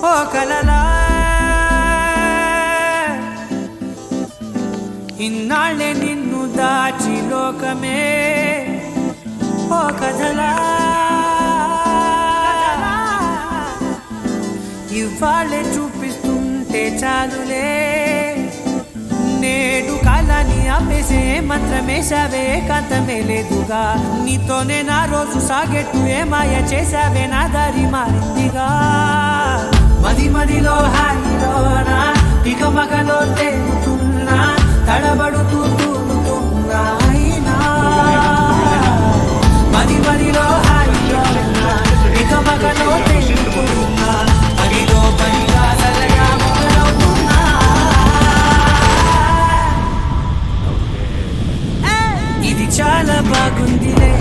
ఓ కలలా ఇన్నాళ్ళే నిన్ను దాచి లోకమే ఓ కథలా ఇవాళ్ళే చూపిస్తుంటే చాలులే నేడు కాలాన్ని ఆపేసే మంత్రమేశావే కాంతమే లేదుగా నీతోనే నా రోజు సాగెట్టు ఏ మాయ చేశావే నా దారి మారిందిగా మది మదిలో హాయిలోనా ఇక మగలో తేలుతున్నా తడబడుతూ తూలుతున్నా అయినా మది మదిలో హాయిలోనా ఇక మగలో తేలుతున్నా మదిలో పనిగా సలగా మొదలవుతున్నా ఇది చాలా బాగుందిలే